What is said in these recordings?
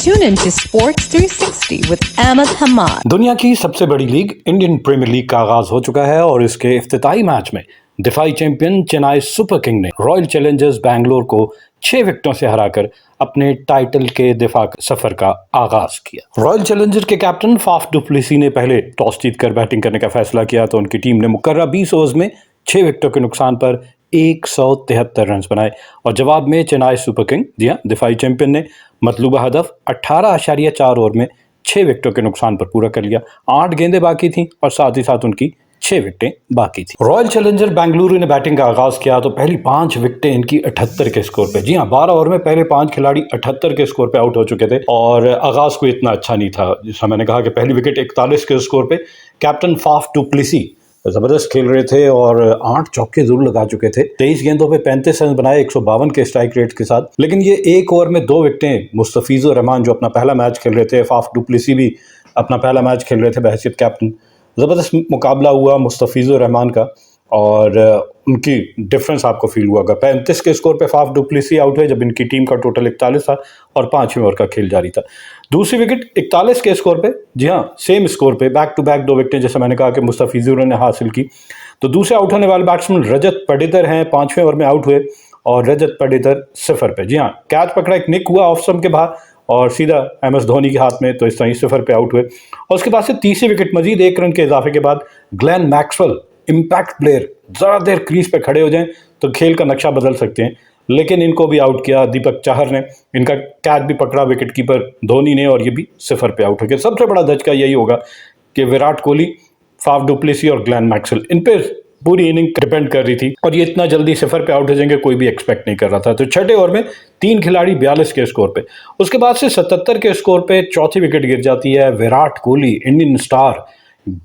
Tune in to Sports 360 with Ahmed Hamad. दुनिया की सबसे बड़ी लीग इंडियन प्रीमियर लीग का आगाज हो चुका है और इसके इफ्तिताई मैच में दिफाई चैंपियन चेन्नई सुपर किंग ने रॉयल चैलेंजर्स बैंगलोर को 6 विकेटों से हराकर अपने टाइटल के दिफा सफर का आगाज किया। रॉयल चैलेंजर्स के कैप्टन फाफ डु प्लेसी ने पहले टॉस जीतकर बैटिंग करने का फैसला किया तो उनकी टीम ने मुकर्रर 20 ओवर्स में 6 विकेटों के नुकसान पर 173 रन बनाए और जवाब में चेन्नई सुपर किंग जी हां दिफाई चैंपियन ने मतलूबा हदफ 18.4 ओवर में 6 विकेटों के नुकसान पर पूरा कर लिया। 8 गेंदें बाकी थीं और साथ ही साथ उनकी 6 विकेटें बाकी थी। रॉयल चैलेंजर बेंगलुरु ने बैटिंग का आगाज किया तो पहली 5 विकेटें इनकी 78 के स्कोर पे। जी हां, 12 ओवर में पहले 5 खिलाड़ी 78 के स्कोर पे आउट हो चुके थे और आगाज को इतना अच्छा नहीं था। जैसा मैंने कहा कि पहली विकेट 41 के स्कोर पे कैप्टन फाफ डु प्लेसी जबरदस्त खेल रहे थे और 8 चौके जरूर लगा चुके थे। 23 गेंदों पे 35 रन बनाए 152 के स्ट्राइक रेट के साथ। लेकिन ये एक ओवर में 2 विकेटें मुस्तफिजुर रहमान जो अपना पहला मैच खेल रहे थे, फाफ डु प्लेसी भी अपना पहला मैच खेल रहे थे बहैसियत कैप्टन। ज़बरदस्त मुकाबला हुआ मुस्तफिजुर रहमान का और उनकी डिफरेंस आपको फील हुआ होगा। 35 के स्कोर पे फाफ डु प्लेसी आउट हुए जब इनकी टीम का टोटल 41 था और 5वें ओवर का खेल जारी था। दूसरी विकेट 41 के स्कोर पे, जी हाँ, सेम स्कोर पे बैक टू बैक 2 विकेटें जैसे मैंने कहा कि मुस्तफिजुर ने हासिल की। तो दूसरे आउट होने वाले बैट्समैन रजत पडितर हैं, 5वें ओवर में आउट हुए और रजत पडितर 0 पे। जी हाँ, कैच पकड़ा, एक निक हुआ ऑफ स्टंप के बाहर और सीधा MS धोनी के हाथ में, तो इस तरह 0 पे आउट हुए। और उसके बाद से तीसरी विकेट मजीद 1 रन के इजाफे के बाद ग्लेन मैक्सवेल इम्पैक्ट प्लेयर ज़रा देर क्रीज पे खड़े हो जाएं तो खेल का नक्शा बदल सकते हैं, लेकिन इनको भी आउट किया। दीपक चाहर ने इनका कैच भी पकड़ा विकेट कीपर धोनी ने और ये भी 0 पे आउट हो गया। सबसे बड़ा धचका यही होगा कि Virat Kohli, Faf du Plessis और ग्लेन मैक्सवेल, इन पे पूरी इनिंग डिपेंड कर रही थी और ये इतना जल्दी 0 पे आउट हो जाएंगे कोई भी एक्सपेक्ट नहीं कर रहा था। तो 6ठे ओवर में 3 खिलाड़ी 42 के स्कोर पे। उसके बाद से 77 के स्कोर पे चौथी विकेट गिर जाती है। विराट कोहली, इंडियन स्टार,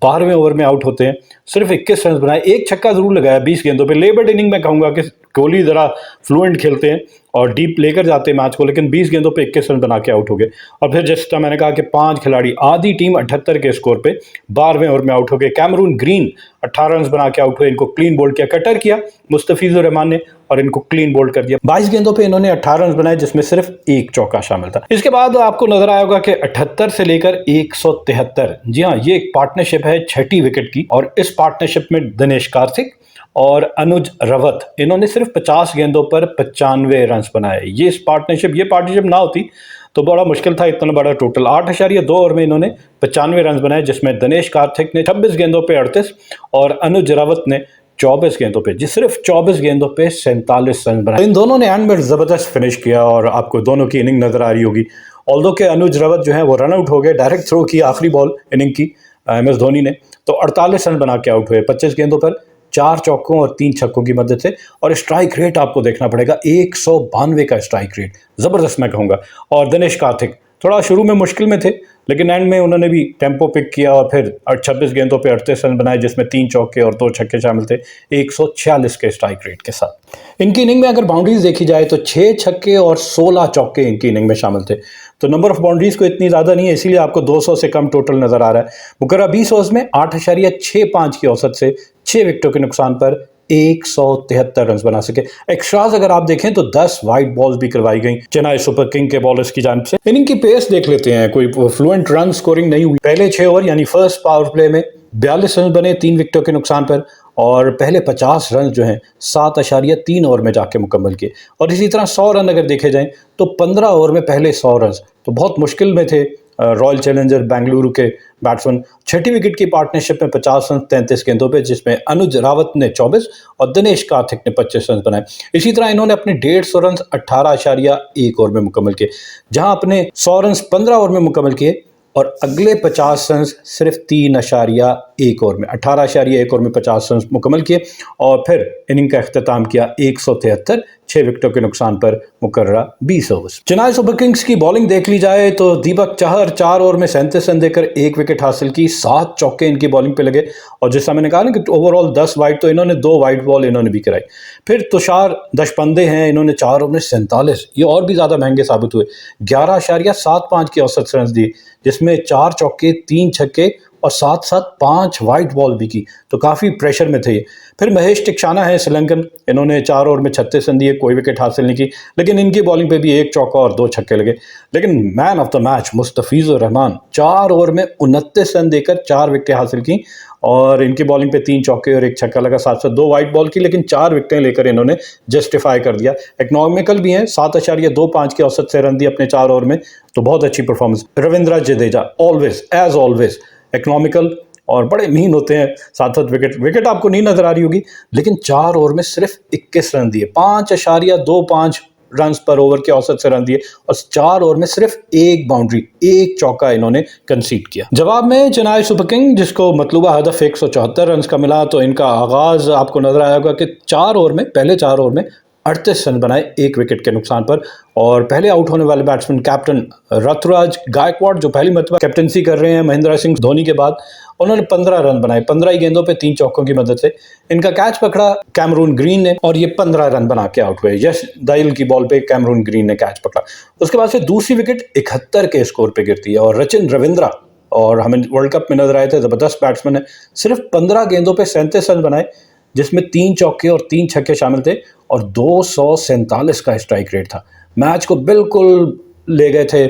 12वें ओवर में आउट होते हैं। सिर्फ 21 रन बनाए, 1 छक्का जरूर लगाया 20 गेंदों पे। लेबर्ड इनिंग में कहूंगा कि कोहली जरा फ्लुएंट खेलते हैं और डीप लेकर जाते हैं मैच को, लेकिन 20 गेंदों पे 21 रन बना के आउट हो गए। और फिर जिस तरह मैंने कहा कि 5 खिलाड़ी, आधी टीम 78 के स्कोर पे 12वें ओवर में आउट हो गए। कैमरून ग्रीन 18 रन बना के आउट हुए, इनको क्लीन बोल्ड किया, कटर किया मुस्तफिजुर रहमान ने और इनको क्लीन बोल्ड कर दिया। 22 गेंदों पे इन्होंने 18 रन बनाए जिसमें सिर्फ 1 चौका शामिल था। इसके बाद आपको नजर आया होगा कि 78 से लेकर 173, जी हाँ, ये एक पार्टनरशिप है 6ठी विकेट की और इस पार्टनरशिप में दिनेश कार्तिक और अनुज रावत, इन्होंने सिर्फ 50 गेंदों पर 95 रन बनाए। ये पार्टनरशिप ना होती तो बड़ा मुश्किल था इतना बड़ा टोटल। 8.2 ओवर में इन्होंने 95 रन बनाए जिसमें दिनेश कार्तिक ने 26 गेंदों पे 38 और अनुज रावत ने 24 गेंदों पे, जी सिर्फ 24 गेंदों पे 47 रन बनाए। इन दोनों ने एंड में जबरदस्त फिनिश किया और आपको दोनों की इनिंग नजर आ रही होगी। ऑल्दो के अनुज रावत जो है वो रन आउट हो गए, डायरेक्ट थ्रो की आखिरी बॉल इनिंग की MS धोनी ने, तो 48 रन बना के आउट हुए 25 गेंदों पर 4 चौकों और 3 छक्कों की मदद से। और स्ट्राइक रेट आपको देखना पड़ेगा, 192 का स्ट्राइक रेट, जबरदस्त मैं कहूंगा। और दिनेश कार्तिक थोड़ा शुरू में मुश्किल में थे लेकिन एंड में उन्होंने भी टेम्पो पिक किया और फिर 26 गेंदों पे 38 रन बनाए जिसमें 3 चौके और 2 छक्के शामिल थे 146 के स्ट्राइक रेट के साथ। इनकी इनिंग में अगर बाउंड्रीज देखी जाए तो 6 छक्के और 16 चौके इनकी इनिंग में शामिल थे। तो नंबर ऑफ बाउंड्रीज को इतनी ज़्यादा नहीं है, इसीलिए आपको 200 से कम टोटल नजर आ रहा है। मुकर्रर 20 ओवर्स में 8.65 की औसत से 6 विकेटों के नुकसान पर 173 रन बना सके। एक्स्ट्राज अगर आप देखें तो 10 वाइड बॉल्स भी करवाई गई चेन्नई सुपर किंग के बॉलर्स की जानिब से। इनिंग की पेस देख लेते हैं, कोई फ्लुएंट रन स्कोरिंग नहीं हुई। पहले 6 ओवर यानी फर्स्ट पावर प्ले में 42 रन बने 3 विकेटों के नुकसान पर और पहले 50 रन जो हैं 7.3 ओवर में जाके मुकम्मल किए। और इसी तरह 100 रन अगर देखे जाएं तो 15 ओवर में पहले 100 रन, तो बहुत मुश्किल में थे रॉयल चैलेंजर बेंगलुरु के बैट्समैन। 6ठी विकेट की पार्टनरशिप में 50 रन 33 गेंदों पे जिसमें अनुज रावत ने 24 और दिनेश कार्तिक ने 25 रन बनाए। इसी तरह इन्होंने अपने 150 रन 18.1 ओवर में मुकम्मल किए, जहां अपने 100 रन 15 ओवर में मुकम्मल किए और अगले 50 रन सिर्फ 3.1 ओवर में, 18.1 ओवर में 50 रन मुकम्मल किए और फिर इनिंग का अख्ताम किया 173, 6 विकेटों के नुकसान पर मुकर्रर 20 ओवर्स। चेन्नई सुपर किंग्स की बॉलिंग देख ली जाए तो दीपक चाहर 4 ओवर में 37 रन देकर 1 विकेट हासिल की, 7 चौके इनकी बॉलिंग पे लगे और जैसा मैंने कहा ना कि ओवरऑल 10 वाइड, तो इन्होंने 2 वाइड बॉल इन्होंने भी कराई। फिर तुषार दशपंदे हैं, इन्होंने 4 ओवर में 47, ये और भी ज़्यादा महंगे साबित हुए, 11.75 की औसत रन दी जिसमें 4 चौके 3 छक्के और साथ साथ 5 वाइड बॉल भी की, तो काफ़ी प्रेशर में थे ये। फिर महेश टिकसाना है श्रीलंकन, इन्होंने 4 ओवर में 36 रन दिए, कोई विकेट हासिल नहीं की, लेकिन इनकी बॉलिंग पे भी 1 चौका और 2 छक्के लगे। लेकिन man of the match Mustafizur Rahman 4 over में 29 रन देकर 4 विकेटें हासिल की और इनकी बॉलिंग पे 3 चौके और 1 छक्का लगा, साथ साथ 2 वाइड बॉल की, लेकिन 4 विकेटें लेकर इन्होंने जस्टिफाई कर दिया। इकोनॉमिकल भी हैं, 7.25 के औसत से रन दिए अपने 4 ओवर में, तो बहुत अच्छी performance. Ravindra Jadeja always as always economical और बड़े मीन होते हैं, 7 विकेट आपको नहीं नजर आ रही होगी, लेकिन 4 ओवर में सिर्फ 21 रन दिए, 5.25 रन पर ओवर के औसत से रन दिए और 4 ओवर में सिर्फ 1 बाउंड्री, 1 चौका इन्होंने कंसीड किया। जवाब में चेन्नई सुपर किंग, जिसको मतलूबा हदफ 174 रन का मिला, तो इनका आगाज आपको नजर आया होगा कि पहले 4 ओवर में 38 रन बनाए 1 विकेट के नुकसान पर। और पहले आउट होने वाले बैट्समैन कैप्टन ऋतुराज गायकवाड़, जो पहली मरतबा कैप्टनसी कर रहे हैं महेंद्र सिंह धोनी के बाद, उन्होंने 15 रन बनाए 15 ही गेंदों पे 3 चौकों की मदद से। इनका कैच पकड़ा कैमरून ग्रीन ने और ये 15 रन बना के आउट हुए। यश दयाल की बॉल पे कैमरून ग्रीन ने कैच पकड़ा। उसके बाद से दूसरी विकेट 71 के स्कोर पे गिरती है और रचिन रविंद्रा, और हमें वर्ल्ड कप में नजर आए थे, जबरदस्त बैट्समैन है, सिर्फ 15 गेंदों पे 37 रन बनाए, जिसमें 3 चौके और 3 छक्के शामिल थे और 247 का स्ट्राइक रेट था। मैच को बिल्कुल ले गए थे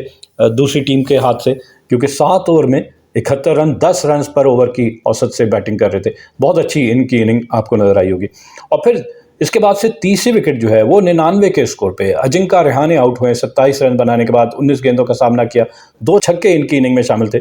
दूसरी टीम के हाथ से, क्योंकि 7 ओवर में 71 रन 10 रन पर ओवर की औसत से बैटिंग कर रहे थे। बहुत अच्छी इनकी इनिंग आपको नजर आई होगी। और फिर इसके बाद से तीसरी विकेट जो है वो 99 के स्कोर पे अजिंक्य रहाणे आउट हुए 27 रन बनाने के बाद। 19 गेंदों का सामना किया, 2 छक्के इनकी इनिंग में शामिल थे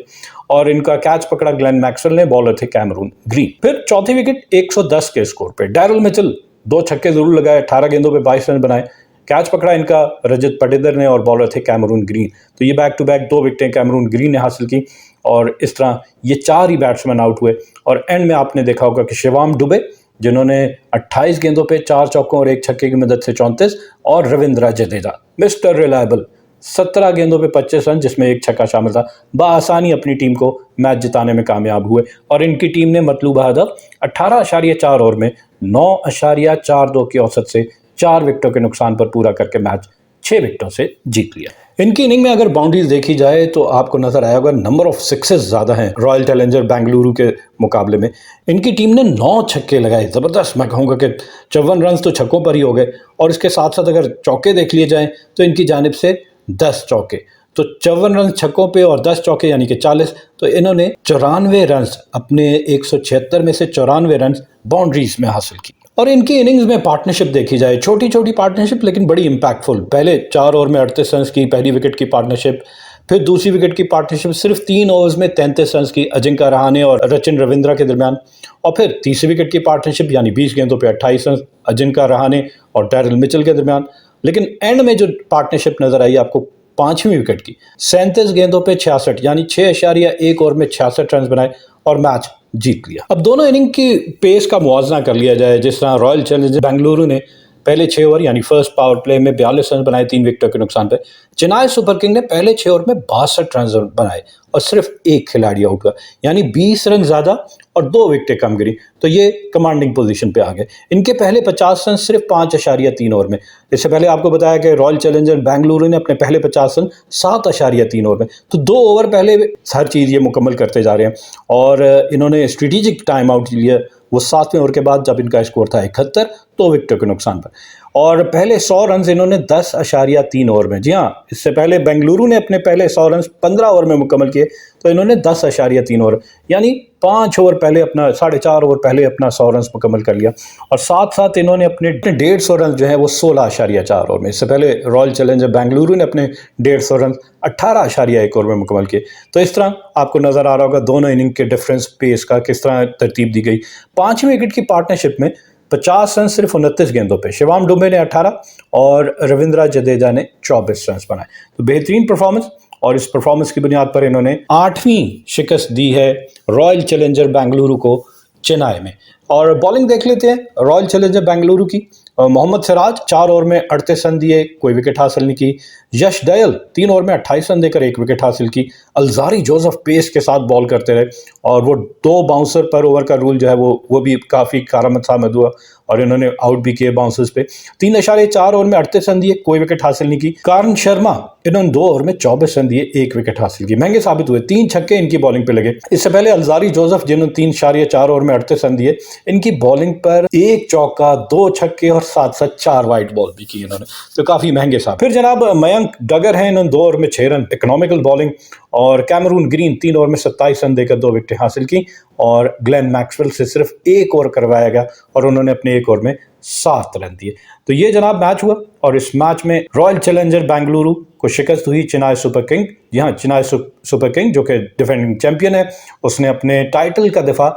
और इनका कैच पकड़ा ग्लेन मैक्सवेल ने, बॉलर थे कैमरून ग्रीन। फिर चौथी विकेट 110 के स्कोर पे डैरल मिचेल 2 छक्के जरूर लगाए, 18 गेंदों पे 22 रन बनाए, कैच पकड़ा इनका रजत पाटीदार ने और बॉलर थे कैमरून ग्रीन। तो ये बैक टू बैक 2 विकेटें कैमरून ग्रीन ने हासिल की और इस तरह ये 4 ही बैट्समैन आउट हुए। और एंड में आपने देखा होगा कि शिवम दुबे, जिन्होंने 28 गेंदों पे 4 चौकों और 1 छक्के की मदद से 34, और रविंद्र जडेजा मिस्टर रिलायबल 17 गेंदों पे 25 रन, जिसमें 1 छक्का शामिल था, बआसानी अपनी टीम को मैच जिताने में कामयाब हुए। और इनकी टीम ने मतलूबा हदफ 18.4 ओवर में 9.42 की औसत से 4 विकेटों के नुकसान पर पूरा करके मैच 6 विकेटों से जीत लिया। इनकी इनिंग में अगर बाउंड्रीज देखी जाए तो आपको नजर आया होगा नंबर ऑफ सिक्सेस ज्यादा हैं रॉयल चैलेंजर बेंगलुरु के मुकाबले में। इनकी टीम ने 9 छक्के लगाए, जबरदस्त। मैं कहूँगा कि 54 रन तो छक्कों पर ही हो गए और इसके साथ साथ अगर चौके देख लिए जाएं तो इनकी जानिब से 10 चौके, तो 54 रन छक्कों पे और 10 चौके यानी कि 40। तो इन्होंने 94 रन अपने 176 में से 94 रन बाउंड्रीज में हासिल की। और इनकी इनिंग्स में पार्टनरशिप देखी जाए, छोटी छोटी पार्टनरशिप लेकिन बड़ी इंपैक्टफुल। पहले 4 ओवर में 38 रन की पहली विकेट की पार्टनरशिप, फिर दूसरी विकेट की पार्टनरशिप सिर्फ 3 ओवर्स में 33 रन की अजिंक्य रहाणे और रचिन रविंद्रा के दरमियान, और फिर तीसरी विकेट की पार्टनरशिप यानी 20 गेंदों पे 28 रन अजिंक्य रहाणे और डैरल मिचेल के दरमियान। लेकिन एंड में जो पार्टनरशिप नजर आई आपको 5वीं विकेट की, 37 गेंदों पे 66 यानी 6.1 ओवर में 66 रन बनाए और मैच जीत लिया। अब दोनों इनिंग की पेस का मुआवजा कर लिया जाए, जिस तरह रॉयल चैलेंजर्स बेंगलुरु ने पहले 6 ओवर यानी फर्स्ट पावर प्ले में 42 रन बनाए 3 विकेटों के नुकसान पे, चेन्नई सुपर किंग ने पहले 6 ओवर में 62 रन बनाए और सिर्फ 1 खिलाड़ी आउट हुआ, यानी 20 रन ज्यादा और 2 विकेटें कम गिरी, तो ये कमांडिंग पोजीशन पे आ गए। इनके पहले 50 रन सिर्फ 5.3 ओवर में। इससे पहले आपको बताया कि रॉयल चैलेंजर बेंगलुरु ने अपने पहले 50 रन 7.3 ओवर में, तो 2 ओवर पहले हर चीज़ ये मुकम्मल करते जा रहे हैं। और इन्होंने स्ट्रेटेजिक टाइम आउट लिया वो 7वें ओवर के बाद, जब इनका स्कोर था 71, 2 विकेटों के नुकसान पर। और पहले 100 रन इन्होंने 10.3 ओवर में, जी हाँ, इससे पहले बेंगलुरु ने अपने पहले 100 रन 15 ओवर में मुकम्मल किए, तो इन्होंने 10.3 ओवर यानी 5 ओवर पहले अपना 4.5 ओवर पहले अपना 100 रन मुकम्मल कर लिया। और साथ साथ इन्होंने अपने 150 रन जो है वो 16.4 ओवर में, इससे पहले रॉयल चैलेंजर बेंगलुरु ने अपने 150 रन 18.1 ओवर में मुकम्मल किए। तो इस तरह आपको नजर आ रहा होगा दोनों इनिंग के डिफरेंस पेस का किस तरह तरतीब दी गई। 5वीं विकेट की पार्टनरशिप में 50 रन सिर्फ 29 गेंदों पे, शिवम दुबे ने 18 और रविंद्र जडेजा ने 24 रन बनाए। तो बेहतरीन परफॉर्मेंस, और इस परफॉर्मेंस की बुनियाद पर इन्होंने 8वीं शिकस्त दी है रॉयल चैलेंजर बेंगलुरु को चेन्नई में। और बॉलिंग देख लेते हैं रॉयल चैलेंजर बेंगलुरु की। मोहम्मद सिराज 4 ओवर में 38 रन दिए, कोई विकेट हासिल नहीं की। यश दयाल 3 ओवर में 28 रन देकर 1 विकेट हासिल की। अल्जारी जोसेफ पेस के साथ बॉल करते रहे और वो 2 बाउंसर पर ओवर का रूल जो है वो भी काफ़ी कारगर साबित हुआ और इन्होंने आउट भी किए बाउंसर्स पे। 3.4 ओवर में 38 रन दिए, कोई विकेट हासिल नहीं की। कारण शर्मा इन्होंने 2 ओवर में 24 रन दिए, 1 विकेट हासिल की। महंगे साबित हुए, 3 छक्के इनकी बॉलिंग पे लगे। इससे पहले अल्जारी जोसेफ जिन्होंने 3.4 ओवर में 38 रन दिए, इनकी बॉलिंग पर 1 चौका, 2 छक्के और साथ 4 वाइड बॉल भी की इन्होंने, तो काफी महंगे साबित। फिर जनाब मयंक डगर हैं, इन्होंने 2 ओवर में 6 रन, इकोनॉमिकल बॉलिंग। और कैमरून ग्रीन 3 ओवर में 27 रन देकर 2 विकेट हासिल की और ग्लेन मैक्सवेल से सिर्फ 1 ओवर करवाया गया और उन्होंने अपने 1 ओवर में 7 रन दिए। तो ये जनाब मैच हुआ और इस मैच में रॉयल चैलेंजर बेंगलुरु को शिकस्त हुई चेन्नई सुपर किंग। जी हाँ, चेन्नई सुपर किंग जो कि डिफेंडिंग चैंपियन है, उसने अपने टाइटल का दिफा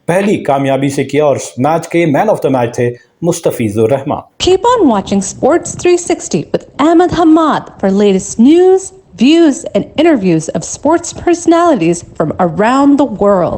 पहली कामयाबी से किया और मैच के मैन ऑफ द मैच थे Mustafizur Rahman. Keep on watching Sports 360 with Ahmed Hamad for latest news, views, and interviews of sports personalities from around the world.